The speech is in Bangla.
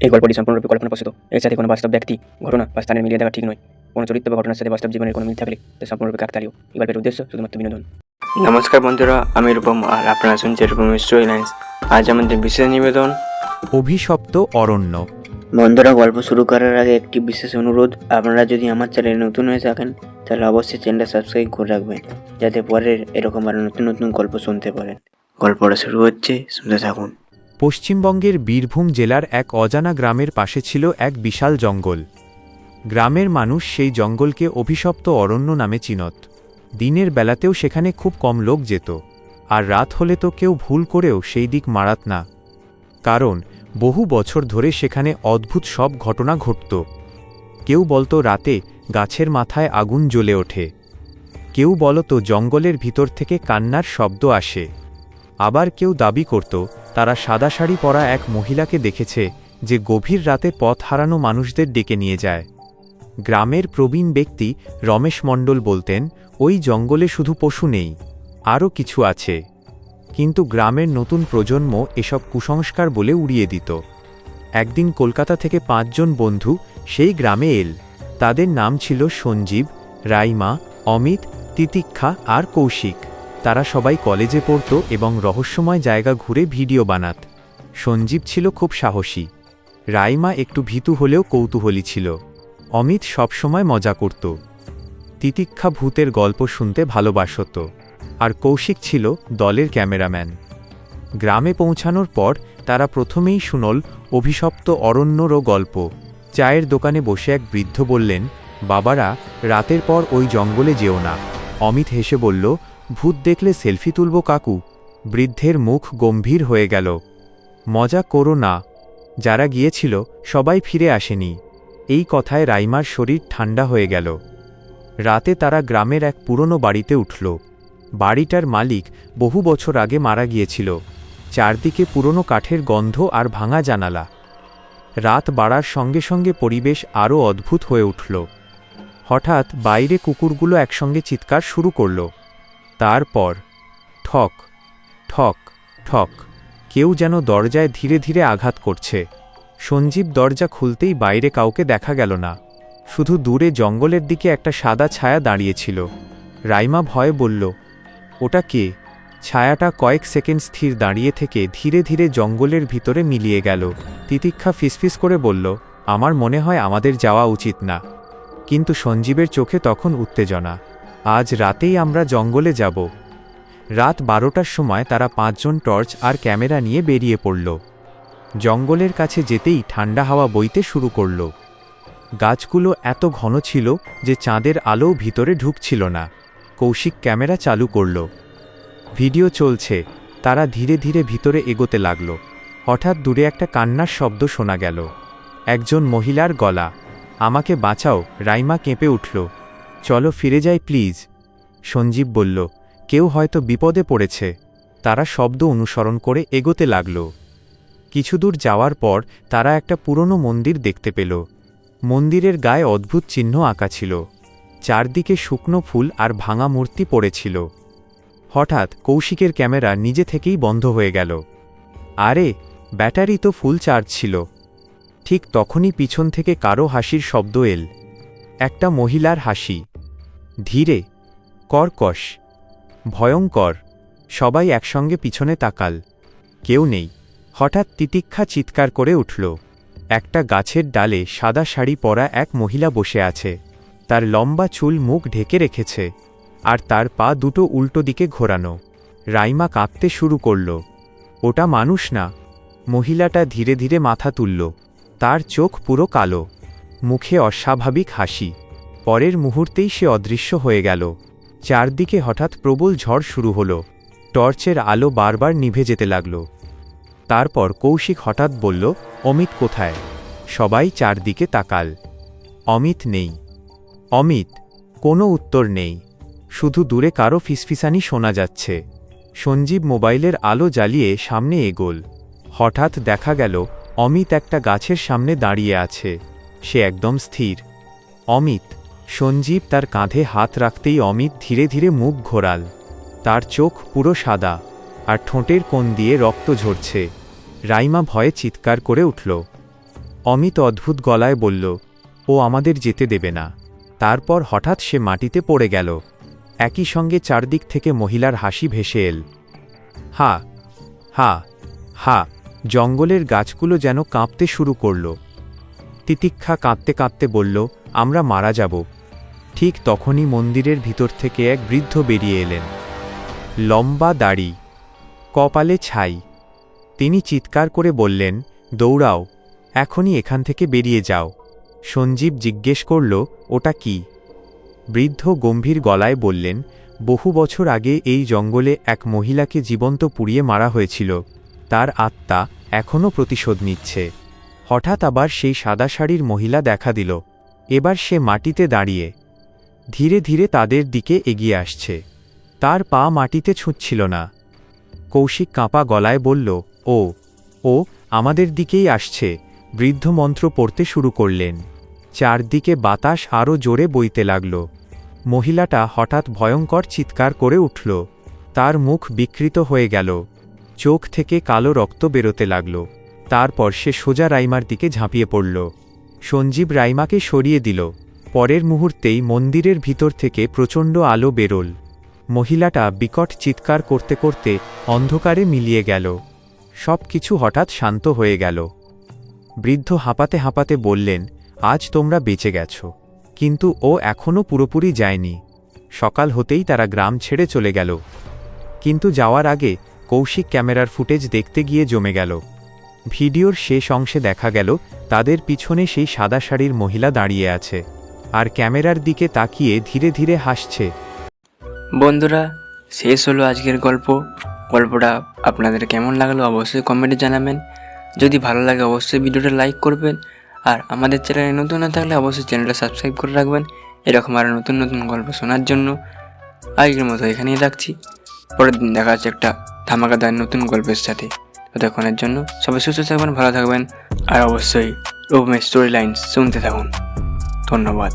এই গল্পটি সম্পূর্ণরূপে কল্পনাপ্রসূত। এর সাথে কোনো বাস্তব ব্যক্তি, ঘটনা বা স্থানের মিলিয়ে দেওয়া ঠিক নয়। কোনো চরিত্র বা ঘটনার সাথে বাস্তব জীবনের কোনো মিল থাকলে তা সম্পূর্ণরূপে কাকতালীয়। এই গল্পের উদ্দেশ্য শুধুমাত্র বিনোদন। নমস্কার বন্ধুরা, আমি রূপম আর আপনারা শুনছেন রূপম স্টোরি লাইন্স। আজ আমাদের বিশেষ নিবেদন অভিশপ্ত অরণ্য। বন্ধুরা, গল্প শুরু করার আগে একটি বিশেষ অনুরোধ, আপনারা যদি আমার চ্যানেলে নতুন হয়ে থাকেন তাহলে অবশ্যই চ্যানেলটা সাবস্ক্রাইব করে রাখবেন, যাতে পরের এরকম আরও নতুন নতুন গল্প শুনতে পারেন। গল্পটা শুরু হচ্ছে, শুনতে থাকুন। পশ্চিমবঙ্গের বীরভূম জেলার এক অজানা গ্রামের পাশে ছিল এক বিশাল জঙ্গল। গ্রামের মানুষ সেই জঙ্গলকে অভিশপ্ত অরণ্য নামে চিনত। দিনের বেলাতেও সেখানে খুব কম লোক যেত, আর রাত হলে তো কেউ ভুল করেও সেই দিক মারাত না, কারণ বহু বছর ধরে সেখানে অদ্ভুত সব ঘটনা ঘটত। কেউ বলতো রাতে গাছের মাথায় আগুন জ্বলে ওঠে, কেউ বলতো জঙ্গলের ভিতর থেকে কান্নার শব্দ আসে, আবার কেউ দাবি করত তারা সাদা শাড়ি পরা এক মহিলাকে দেখেছে যে গভীর রাতে পথ হারানো মানুষদের ডেকে নিয়ে যায়। গ্রামের প্রবীণ ব্যক্তি রমেশ মণ্ডল বলতেন, ওই জঙ্গলে শুধু পশু নেই, আরও কিছু আছে। কিন্তু গ্রামের নতুন প্রজন্ম এসব কুসংস্কার বলে উড়িয়ে দিত। একদিন কলকাতা থেকে 5 জন বন্ধু সেই গ্রামে এল। তাদের নাম ছিল সঞ্জীব, রাইমা, অমিত, তিতিক্ষা আর কৌশিক। তারা সবাই কলেজে পড়ত এবং রহস্যময় জায়গা ঘুরে ভিডিও বানাত। সঞ্জীব ছিল খুব সাহসী, রাইমা একটু ভীতু হলেও কৌতূহলী ছিল, অমিত সবসময় মজা করত, তিতিক্ষা ভূতের গল্প শুনতে ভালোবাসত, আর কৌশিক ছিল দলের ক্যামেরাম্যান। গ্রামে পৌঁছানোর পর তারা প্রথমেই শুনল অভিশপ্ত অরণ্যরও গল্প। চায়ের দোকানে বসে এক বৃদ্ধ বললেন, বাবারা, রাতের পর ওই জঙ্গলে যেও না। অমিত হেসে বলল, ভূত দেখলে সেলফি তুলব কাকু। বৃদ্ধের মুখ গম্ভীর হয়ে গেল। মজা করো না, যারা গিয়েছিল সবাই ফিরে আসেনি। এই কথায় রাইমার শরীর ঠান্ডা হয়ে গেল। রাতে তারা গ্রামের এক পুরনো বাড়িতে উঠল। বাড়িটার মালিক বহু বছর আগে মারা গিয়েছিল। চারদিকে পুরনো কাঠের গন্ধ আর ভাঙা জানালা। রাত বাড়ার সঙ্গে সঙ্গে পরিবেশ আরও অদ্ভুত হয়ে উঠল। হঠাৎ বাইরে কুকুরগুলো একসঙ্গে চিৎকার শুরু করল। তারপর ঠক ঠক ঠক, কেউ যেন দরজায় ধীরে ধীরে আঘাত করছে। সঞ্জীব দরজা খুলতেই বাইরে কাউকে দেখা গেল না, শুধু দূরে জঙ্গলের দিকে একটা সাদা ছায়া দাঁড়িয়েছিল। রাইমা ভয়ে বলল, ওটা কে? ছায়াটা কয়েক সেকেন্ড স্থির দাঁড়িয়ে থেকে ধীরে ধীরে জঙ্গলের ভিতরে মিলিয়ে গেল। তিতিক্ষা ফিসফিস করে বলল, আমার মনে হয় আমাদের যাওয়া উচিত না। কিন্তু সঞ্জীবের চোখে তখন উত্তেজনা। আজ রাতেই আমরা জঙ্গলে যাব। রাত 12টার সময় তারা 5 জন টর্চ আর ক্যামেরা নিয়ে বেরিয়ে পড়ল। জঙ্গলের কাছে যেতেই ঠান্ডা হাওয়া বইতে শুরু করল। গাছগুলো এত ঘন ছিল যে চাঁদের আলো ভিতরে ঢুকছিল না। কৌশিক ক্যামেরা চালু করল। ভিডিও চলছে। তারা ধীরে ধীরে ভিতরে এগোতে লাগল। হঠাৎ দূরে একটা কান্নার শব্দ শোনা গেল। একজন মহিলার গলা। আমাকে বাঁচাও, রাইমা কেঁপে উঠল। চলো ফিরে যাই প্লিজ। সঞ্জীব বলল, কেউ হয়তো বিপদে পড়েছে। তারা শব্দ অনুসরণ করে এগোতে লাগল। কিছু দূর যাওয়ার পর তারা একটা পুরনো মন্দির দেখতে পেল। মন্দিরের গায়ে অদ্ভুত চিহ্ন আঁকা ছিল। চারদিকে শুকনো ফুল আর ভাঙা মূর্তি পড়েছিল। হঠাৎ কৌশিকের ক্যামেরা নিজে থেকেই বন্ধ হয়ে গেল। আরে, ব্যাটারি তো ফুল চার্জ ছিল। ঠিক তখনই পিছন থেকে কারো হাসির শব্দ এল। একটা মহিলার হাসি, ধীরে, কর্কশ, ভয়ঙ্কর। সবাই একসঙ্গে পিছনে তাকাল। কেউ নেই। হঠাৎ তিতিক্ষা চিৎকার করে উঠল। একটা গাছের ডালে সাদা শাড়ি পরা এক মহিলা বসে আছে। তার লম্বা চুল মুখ ঢেকে রেখেছে, আর তার পা দুটো উল্টো দিকে ঘোরানো। রাইমা কাঁপতে শুরু করল। ওটা মানুষ না। মহিলাটা ধীরে ধীরে মাথা তুলল। তার চোখ পুরো কালো, মুখে অস্বাভাবিক হাসি। পরের মুহূর্তেই সে অদৃশ্য হয়ে গেল। চারদিকে হঠাৎ প্রবল ঝড় শুরু হলো। টর্চের আলো বারবার নিভে যেতে লাগল। তারপর কৌশিক হঠাৎ বলল, অমিত কোথায়? সবাই চারদিকে তাকাল। অমিত নেই। অমিত, কোনো উত্তর নেই। শুধু দূরে কারো ফিসফিসানি শোনা যাচ্ছে। সঞ্জীব মোবাইলের আলো জ্বালিয়ে সামনে এগোল। হঠাৎ দেখা গেল অমিত একটা গাছের সামনে দাঁড়িয়ে আছে। সে একদম স্থির। অমিত। সঞ্জীব তার কাঁধে হাত রাখতেই অমিত ধীরে ধীরে মুখ ঘোরাল। তার চোখ পুরো সাদা, আর ঠোঁটের কোণ দিয়ে রক্ত ঝরছে। রাইমা ভয়ে চিৎকার করে উঠল। অমিত অদ্ভুত গলায় বলল, ও আমাদের যেতে দেবে না। তারপর হঠাৎ সে মাটিতে পড়ে গেল। একই সঙ্গে চারদিক থেকে মহিলার হাসি ভেসে এল। হা হা হা। জঙ্গলের গাছগুলো যেন কাঁপতে শুরু করল। তিতিক্ষা কাঁদতে কাঁদতে বলল, আমরা মারা যাব। ঠিক তখনই মন্দিরের ভিতর থেকে এক বৃদ্ধ বেরিয়ে এলেন। লম্বা দাড়ি, কপালে ছাই। তিনি চিৎকার করে বললেন, দৌড়াও, এখনই এখান থেকে বেরিয়ে যাও। সঞ্জীব জিজ্ঞেস করল, ওটা কি? বৃদ্ধ গম্ভীর গলায় বললেন, বহু বছর আগে এই জঙ্গলে এক মহিলাকে জীবন্ত পুড়িয়ে মারা হয়েছিল। তার আত্মা এখনও প্রতিশোধ নিচ্ছে। হঠাৎ আবার সেই সাদা শাড়ির মহিলা দেখা দিল। এবার সে মাটিতে দাঁড়িয়ে ধীরে ধীরে তাদের দিকে এগিয়ে আসছে। তার পা মাটিতে ছুঁচ্ছিল না। কৌশিক কাঁপা গলায় বলল, ও আমাদের দিকেই আসছে। বৃদ্ধ মন্ত্র পড়তে শুরু করলেন। চারদিকে বাতাস আরও জোরে বইতে লাগল। মহিলাটা হঠাৎ ভয়ঙ্কর চিৎকার করে উঠল। তার মুখ বিকৃত হয়ে গেল। চোখ থেকে কালো রক্ত বেরোতে লাগল। তারপর সে সোজা রাইমার দিকে ঝাঁপিয়ে পড়ল। সঞ্জীব রাইমাকে সরিয়ে দিল। পরের মুহূর্তেই মন্দিরের ভিতর থেকে প্রচণ্ড আলো বেরোল। মহিলাটা বিকট চিৎকার করতে করতে অন্ধকারে মিলিয়ে গেল। সব কিছু হঠাৎ শান্ত হয়ে গেল। বৃদ্ধ হাঁপাতে হাঁপাতে বললেন, আজ তোমরা বেঁচে গেছ, কিন্তু ও এখনও পুরোপুরি যায়নি। সকাল হতেই তারা গ্রাম ছেড়ে চলে গেল। কিন্তু যাওয়ার আগে কৌশিক ক্যামেরার ফুটেজ দেখতে গিয়ে জমে গেল। ভিডিওর শেষ অংশে দেখা গেল তাদের পিছনে সেই সাদা শাড়ির মহিলা দাঁড়িয়ে আছে, আর ক্যামেরার দিকে তাকিয়ে ধীরে ধীরে হাসছে। বন্ধুরা, শেষ হলো আজকের গল্পটা আপনাদের কেমন লাগলো অবশ্যই কমেন্টে জানাবেন। যদি ভালো লাগে অবশ্যই ভিডিওটা লাইক করবেন, আর আমাদের চ্যানেলে নতুন না থাকলে অবশ্যই চ্যানেলটা সাবস্ক্রাইব করে রাখবেন এরকম আরও নতুন নতুন গল্প শোনার জন্য। আজকের মতো এখানেই রাখছি। পরের দিন দেখা যাচ্ছে একটা ধামাকাদার নতুন গল্পের সাথে। ততক্ষণের জন্য সবাই সুস্থ থাকবেন, ভালো থাকবেন, আর অবশ্যই রূপমের স্টোরি লাইন শুনতে থাকুন। ধন্যবাদ।